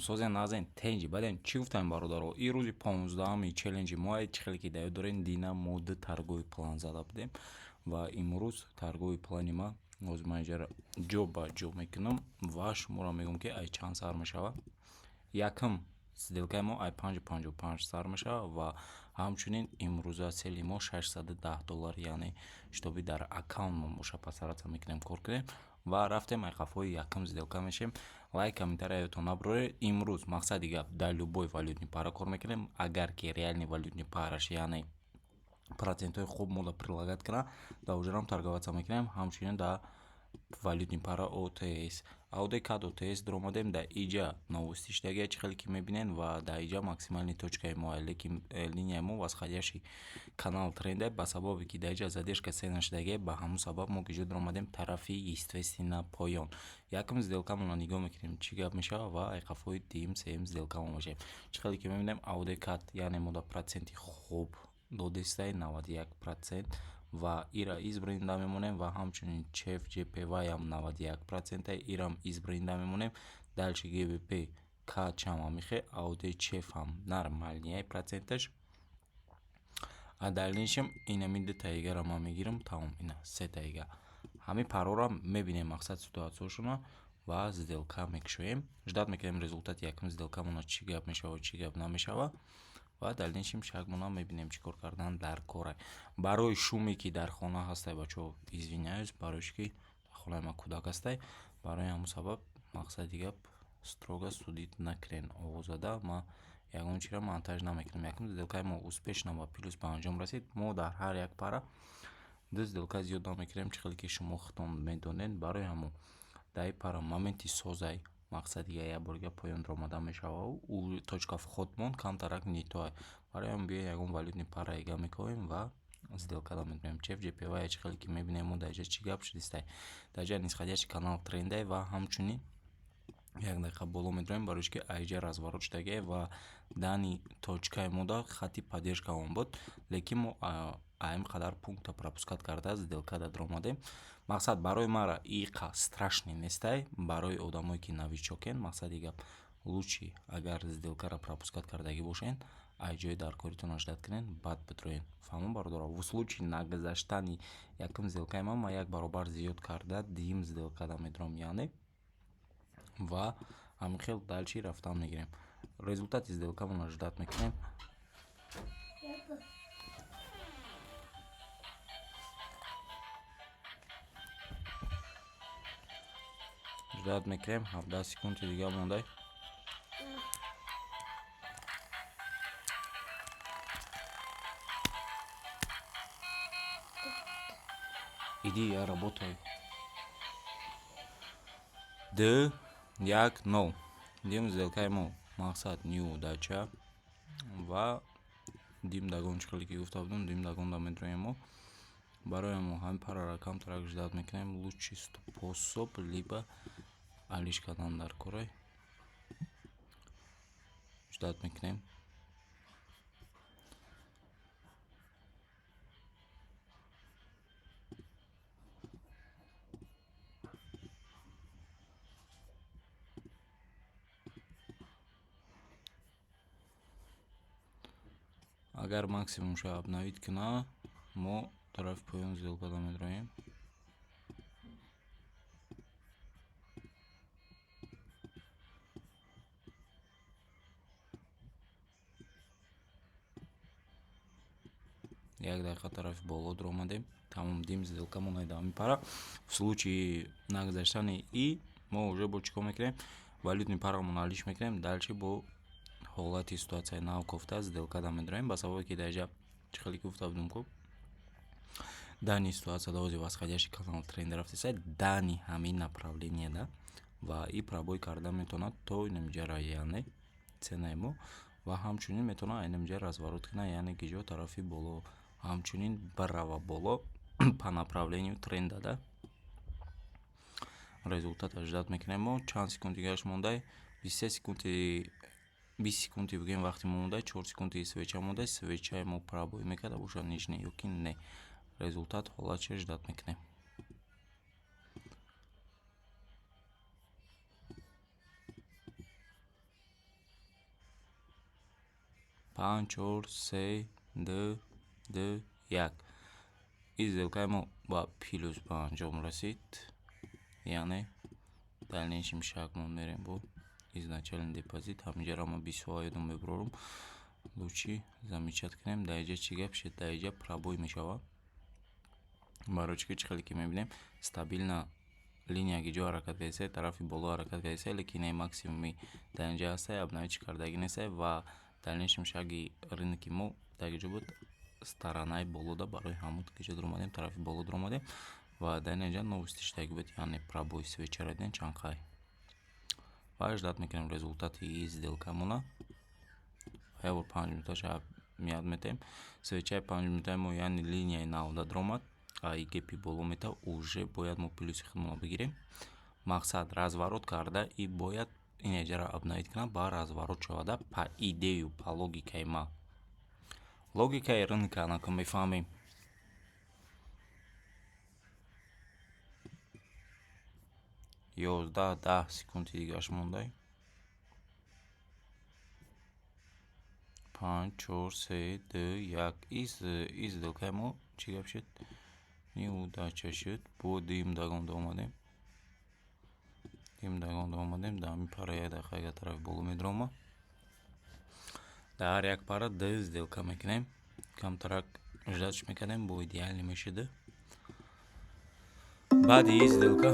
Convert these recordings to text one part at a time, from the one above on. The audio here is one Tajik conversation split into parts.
созен назен тенҷи баден чӣ гуфтаем бародаро ин рӯзи 15 челленҷи моа чихеле ки даё дорем дина мода таргои план зада будем ва имрӯз таргои плани ма озмайҷара ҷо ба ҷо мекунам ва шуморо мегӯм ки ай чанд сар мешавад. Якм сделкаи мо ай 5.55 сар мешавад ва ҳамчунин имрӯза сели мо $610, яъне шитоби дар аккаунт мо боша, пас ратса мекунем кор кунем ва рафтем ай қафои якм сделка мешем. Лайк комментариятон набурое. Имрӯз мақсади гап дар любой валютни пара кор мекунем. Агар ки реальни валютни параш, яъне процентҳои хуб мода прилагат кунад, да уҷрам торговаться мекунем. Ҳамчунин да валютни пара OTS AUD-CAD OTS дромадем да иҷа новостиштагия чихеле ки мебинен ва да иҷа максимални точкаи мо, лекин линияи мо васхадяши канал тренда ба сабаби ки да иҷа задержка се нашдагия, ба ҳамун сабаб мо гиҷо дромадем тарафи естественно поён. Якм сделкамона нигоҳ мекунем чӣ гап мешавад ва ай қафои дим сеюм сделкамо мешем. Чихеле ки мебинем AUD-CAD, яъне мода проценти хуб додистай 91% ва ира избринда мемонем ва ҳамчунин чеф JPY ам 91%, ирам избринда мемонем. Дальше GBP CAD чам амихе AUD чеф ам нормальния проценташ. А дальнейшем инами 2 таигара ма мегирам, тамом, ина 3 таига. Ҳамин парора мебинем мақсад ситуатсияшона ва сделка мекушоем. Ждат мекунем результати якм сделкамона чӣ гап мешавад, чӣ гап намешавад ва дальнейшем шагмона мебинем чӣ кор кардан дар кора. Барои шуме ки дар хона ҳастай, бачаҳо извиняюсь, барои ки хонаи ма кӯдак ҳастай, барои ҳамун сабаб мақсади гап строго судит накунен. Овозада ма ягон чира монтаж намекунам. Якм сделкаи мо успешно ва плюс ба анҷом расид. Мо дар ҳар як пара 2 сделка зиёд намекунем, чихеле ки шумо худтон медонед. Барои ҳамон дар пара моменти созай мақсади як борга поён дромада мешавад. У точка вход мон камтарак нитоа. Барои ҳам биё ягон валютни пара ига мекунем ва сделка да мекунем. Чеф JPY чихеле ки мебинем мо даҷа чӣ гап шудистай. Даҷа нисхадияши канал трендай ва ҳамчунин як дақиқа боло медроем, барои ки айҷа разворот шудагия ва дани точкаи мода хати поддержка он буд, лекин мо аим қадар пункта пропускат карда сделка да дромадем. Мақсад барои мара иқа страшный нестай, барои одамое ки новичокен мақсади гап лучи агар сделкара пропускат кардагӣ бошен, айҷои дар коритон ждат кунен, баъд битроен. Фаҳмон бародаро, в случаи нагузаштани якм сделкаи ма як баробар зиёд карда дим сделка да медром, яъне ва ҳамин хел дальчи рафтан мегирем. Результати сделкамона ждат мекунем. Ждат мекунем 17 секунди дига мондай. Иди я работаю. 2-1-0. Дим сделкаи мо мақсад ню дача ва дим дагон чихеле ки гуфта будам, дим дагон да медроем мо. Барои мо ҳамин парара камтарак ждат мекунем лучший способ либо алиш кардан дар корай. Ждат мекунем. Агар максимум ша обновить кунад, мо тарафи поён сделка да медроем. Як дақиқа тарафи боло дромадем. Тамом, дим сделкамона да мепара. В случаи нагузаштани и мо уже бо чӣ кор мекунем? Валютни парамона алиш мекунем, дальше бо ҳолати ситуатсияи нав кофта сделка да медроем, ба сабаби ки даҷа чихеле ки гуфта будам ку дани ситуация лози васхадяши канал тренд рафтиса дани ҳамин направление да ва и пробой карда метавонад то инамҷара, яъне ценаи мо ва ҳамчунин метавонад инамҷа разворот кунад, яъне гиҷо тарафи боло ҳамчунин барава боло по направлению тренда да. Результата ждат мекунем мо. Чанд секунди гашт мондай? 23 секунди 20 секунди бигем вақти мо мондай, 4 секунди свеча мондай. Свечаи мо пробой мекарда бошад нишне ё ки не. Результат ҳолатша ждат мекунем. 5 4 3 2 2 1. این сделка мо ба плюс ба анҷом расид, яъне дальнейшим шагмон мерем бо изначален депозит. Ҳаминҷаро ма 21 мебурорум. лучи замечат кунем. даиҷа чӣ гап шуд? даиҷа пробой мешавад. барои чӣ чӣ хеле ки мебинем стабилна линия ки ҷо ҳаракат кардесай, тарафи боло ҳаракат кардесай, лекин ин максимуми дар инҷа ҳастай, обновить кардаги нестай ва дальнейшим шаги рынки мо дар ҷо буд сторонаи болода, барои ҳамон ки ҷо дуромадем, тарафи боло дуромадем ва дар инҷа новости штаги буд, яъне пробой свечара дидем чанқай. ва ждат мекунем результати ин сделкамона. я бор 5 минуташа миёд метем. Свечаи 5 минутаи мо, яъне линияи навда дуромад, а и гепи боло мета, уже бояд мо плюси худмона бигирем. мақсад разворот карда и бояд ин эҷара обновить кунад, ба разворот шавада. По идею, по логикаи ма, логикаи рынка анака мефаҳмем. 11-10 секунди дигаш мондай. 5 4 3 2 1. Из сделкаи мо чӣ гап шуд? Неудача шуд. Бо дим дагонда омадем. Дар ҳамин пара 1 дақиқа тарафи боло медрома. дар ҳар як пара 2 сделка мекунем. камтарак ждатш мекардем, бо идеалӣ мешуд. баъди ин сделка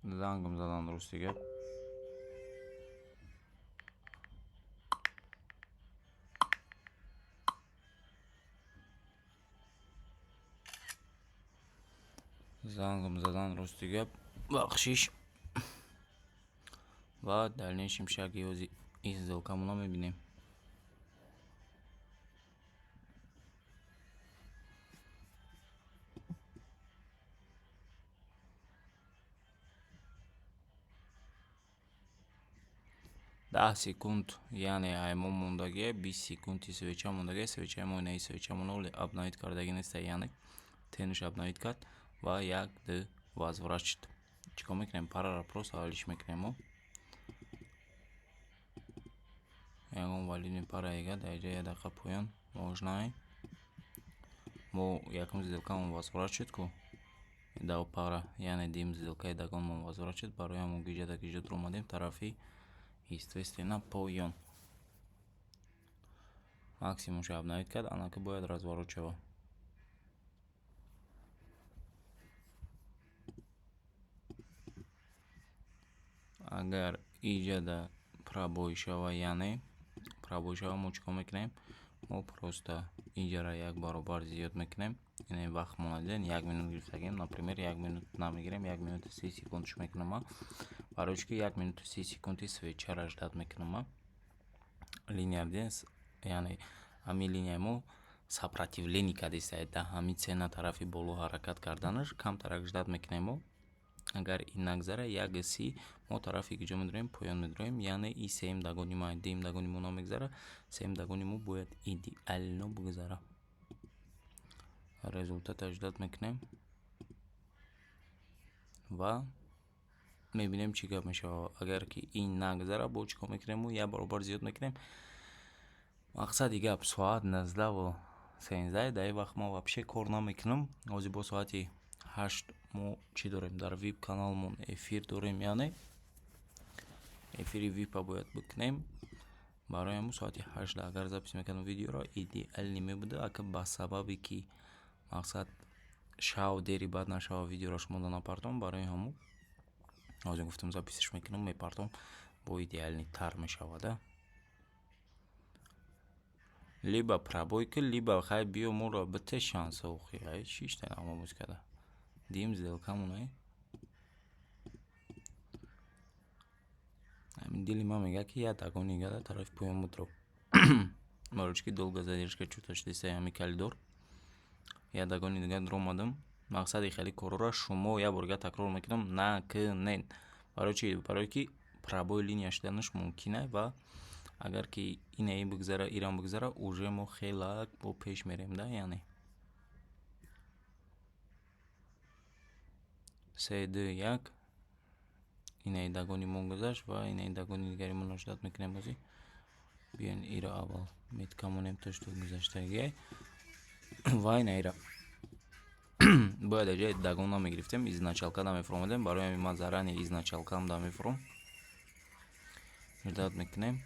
зангам задан, рости гап. зангам задан, рости гап. бахшиш ва дальнейшим шаги ёзи ин сделкамона мебинем. да секунд, яъне аймон мондагия 20 секунди свеча мондагия. свечаи мо инаи свечамона оле обновит кардаги нестай, яъне тенуш обновит кард ва 1 2 возврат шуд. чикор мекунем? параро просто ҳалиш мекунем. мо ягон валидни пара ега дар инҷа 1 дақиқа поён можнаи мо якум сделкамон возврат шуд ку дав пара, яъне дим сделкаи дагонмон возврат шуд. барои ҳамон гиҷада ки ҷо дуромадем тарафи естественно поён. максимумш обновит кард, анака бояд разворот шавад. агар иҷада пробой шава, яъне пробой шава, мо чикор мекунем? мо просто иҷара 1 баробар зиёд мекунем. ин вақт монадиден 1 минут гирифтагем, например 1 минут намегирем, 1 минуту 30 секундш мекунам. барои чӣ ки 1 минуту 30 секунди свечара ждат мекунам. линия дидем, яъне ҳамин линияи мо сопротивление кардестай, дар ҳамин цена тарафи боло ҳаракат карданаш камтарак ждат мекунем. мо агар ин нагзара 1:30 мо тарафи ки ҷо медурем поён медурем, яъне ин сеюм дагони ма, дим дагони мо намегзара, сеюм дагони мо бояд идеално бигзара. результата ждат мекунем ва мебинем чӣ гап мешавад. агар ки ин нагзара, бо чикор мекунем? мо 1 баробар зиёд мекунем. мақсади гап соат 19:13, дар ин вақт мо вообще кор намекунам. ҳозир бо соати 8 мо чӣ дорем? дар вип каналмон эфир дорем, яъне эфири випа бояд бикунем. барои ҳамун соати 8 агар запис мекардам видеоро, идеалӣ мебуда. ака ба сабаби ки мақсад шав дери баъд нашава видеоро шумода напартом, барои ҳамун ҳозир гуфтам записаш мекунам, мепартом, бо идеални тар мешавада. либо пробойка, либо хай биё моро бите шанса охи. ай чӣ шта намобуз карда. дим сделкамон ҳамин дили ман мега ки я дагони гада тарафи поён будро. барои чӣ ки долго задержка чӯта шудеста ҳамин калидор. я дагони дига дуромадам. мақсади хеле корора шумо я борга такрор мекунам накунед. барои чӣ? барое ки пробой линия шуданаш мумкин аст ва агар ки ина бигзара, ирам бигзара, уже мо хелак бо пеш мерем да, яъне 3 2 1. инаи дагонимон гузашт ва инаи дагони дигаримон ошдод мекунем бозӣ. Биён иро аввал меткамонем то что гузаштагиай ва инаиро бояд аҷаи дагона мегирифтем, изначалка да мефурмадем. Барои ҳамин ман зарани изначалкаам да мефурм. ошдод мекунем.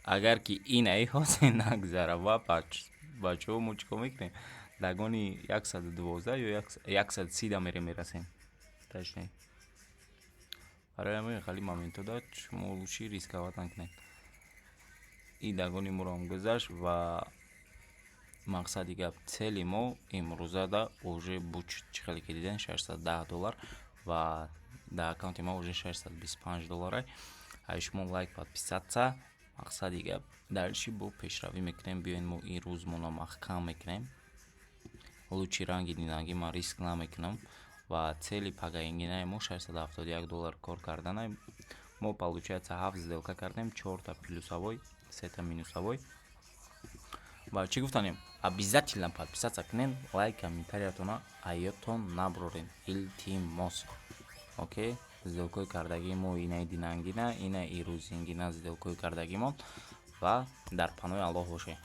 Агар ки инаи ҳосил нагузара ва бачаҳо мо чӣ кор мекунем? Дагони 112 ё 130 да мерем мерасем. Ташне. Барои ҳамин хали моментода шумо лучши рисковат накунед. И дагони муром гузашт ва мақсади гап цели мо имрӯзада уже буд чӣ хеле ки дидем $610 ва дар аккаунти мо уже $625. Ай шумо лайк подписаться. Мақсади гап дальше бо пешравӣ мекунем. Биёин мо ин рӯз моно маҳкам мекунем. Лучши ранги динагӣ ман риск намекунам ва цели пагаингинаи мо $671 кор карданай. Мо получается 7 сделка кардем, 4 та плюсовой, 3 та минусовой. Ва чӣ гуфтанем? Обязательно подписаться кунем, лайк, комментариятона айётон наброрем. Илтимос. Окей? Сделкои кардагии мо инаи динангина, инаи ирӯзингина сделкои кардагимон ва дар панои Аллоҳ бошед.